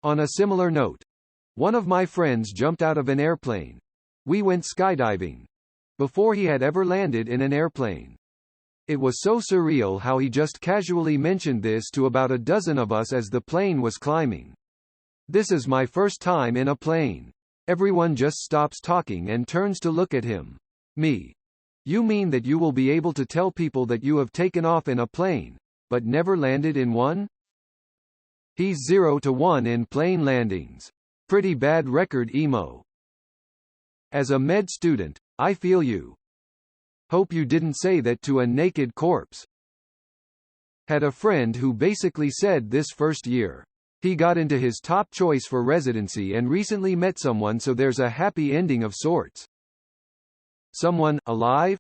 On a similar note, one of my friends jumped out of an airplane. We went skydiving. Before he had ever landed in an airplane. It was so surreal how he just casually mentioned this to about a dozen of us as the plane was climbing. This is my first time in a plane. Everyone just stops talking and turns to look at him. Me. You mean that you will be able to tell people that you have taken off in a plane, but never landed in one? He's 0 to 1 in plane landings. Pretty bad record emo. As a med student, I feel you. Hope you didn't say that to a naked corpse. Had a friend who basically said this first year. He got into his top choice for residency and recently met someone, so there's a happy ending of sorts. Someone, alive?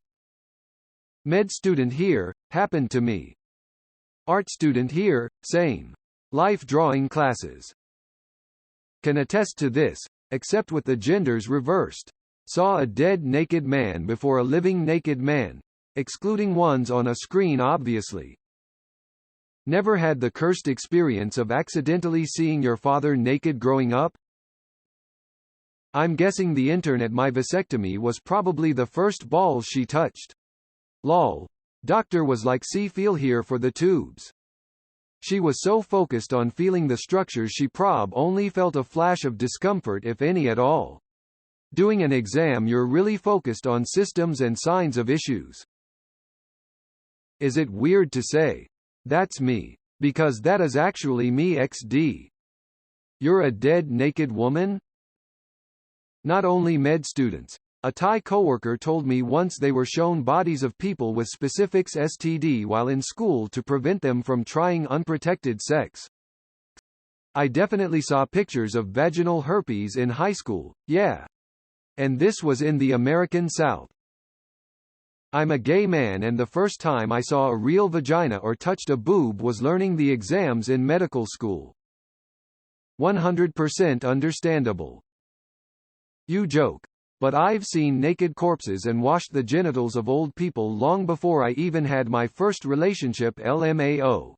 Med student here, happened to me. Art student here, same. Life drawing classes. Can attest to this, except with the genders reversed. Saw a dead naked man before a living naked man, excluding ones on a screen obviously. Never had the cursed experience of accidentally seeing your father naked growing up? I'm guessing the intern at my vasectomy was probably the first balls she touched. Lol. Doctor was like, see feel here for the tubes. She was so focused on feeling the structures she prob only felt a flash of discomfort if any at all. Doing an exam you're really focused on systems and signs of issues. Is it weird to say, that's me, because that is actually me XD. You're a dead naked woman? Not only med students. A Thai coworker told me once they were shown bodies of people with specifics STD while in school to prevent them from trying unprotected sex. I definitely saw pictures of vaginal herpes in high school, yeah. And this was in the American South. I'm a gay man and the first time I saw a real vagina or touched a boob was learning the exams in medical school. 100% understandable. You joke. But I've seen naked corpses and washed the genitals of old people long before I even had my first relationship LMAO.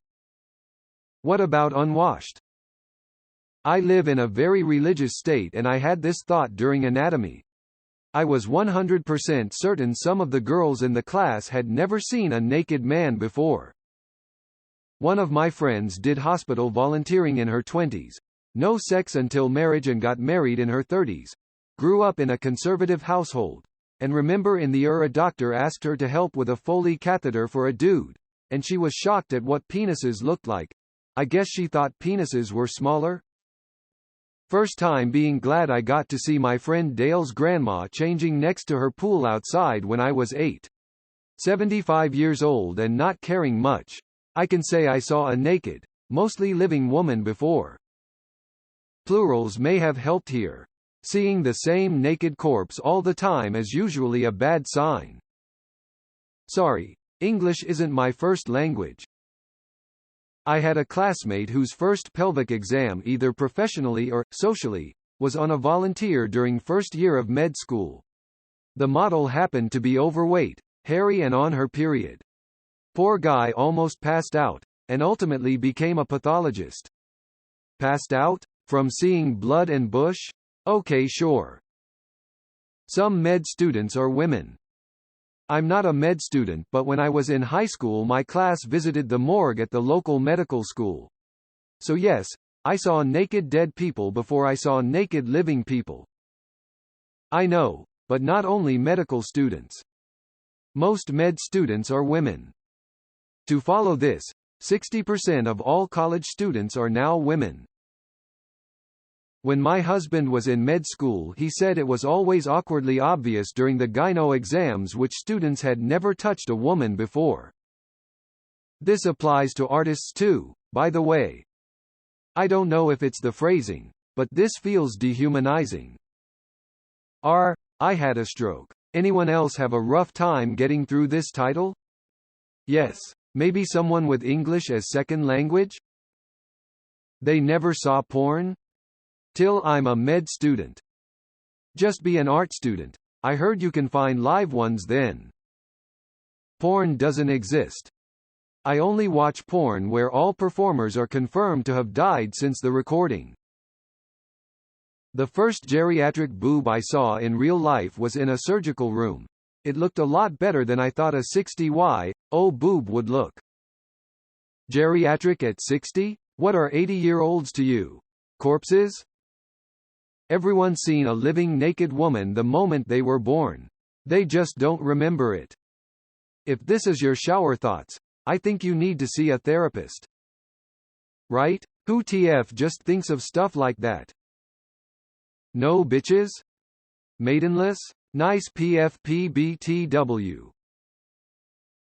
What about unwashed? I live in a very religious state and I had this thought during anatomy. I was 100% certain some of the girls in the class had never seen a naked man before. One of my friends did hospital volunteering in her 20s. No sex until marriage and got married in her 30s. Grew up in a conservative household. And remember in the a doctor asked her to help with a Foley catheter for a dude. And she was shocked at what penises looked like. I guess she thought penises were smaller? First time being glad I got to see my friend Dale's grandma changing next to her pool outside when I was 8. 75 years old and not caring much. I can say I saw a naked, mostly living woman before. Plurals may have helped here. Seeing the same naked corpse all the time is usually a bad sign. Sorry, English isn't my first language. I had a classmate whose first pelvic exam, either professionally or socially, was on a volunteer during first year of med school. The model happened to be overweight, hairy and on her period. Poor guy almost passed out, and ultimately became a pathologist. Passed out? From seeing blood and bush? Okay, sure. Some med students are women. I'm not a med student, but when I was in high school my class visited the morgue at the local medical school. So yes, I saw naked dead people before I saw naked living people. I know, but not only medical students. Most med students are women. To follow this, 60% of all college students are now women. When my husband was in med school he said it was always awkwardly obvious during the gyno exams which students had never touched a woman before. This applies to artists too, by the way. I don't know if it's the phrasing, but this feels dehumanizing. I had a stroke. Anyone else have a rough time getting through this title? Yes, maybe someone with English as second language? They never saw porn? Till I'm a med student. Just be an art student. I heard you can find live ones then. Porn doesn't exist. I only watch porn where all performers are confirmed to have died since the recording. The first geriatric boob I saw in real life was in a surgical room. It looked a lot better than I thought a 60Y0 boob would look. Geriatric at 60? What are 80-year-olds to you? Corpses? Everyone's seen a living naked woman the moment they were born. They just don't remember it. If this is your shower thoughts, I think you need to see a therapist. Right? Who TF just thinks of stuff like that? No bitches? Maidenless? Nice PFPBTW.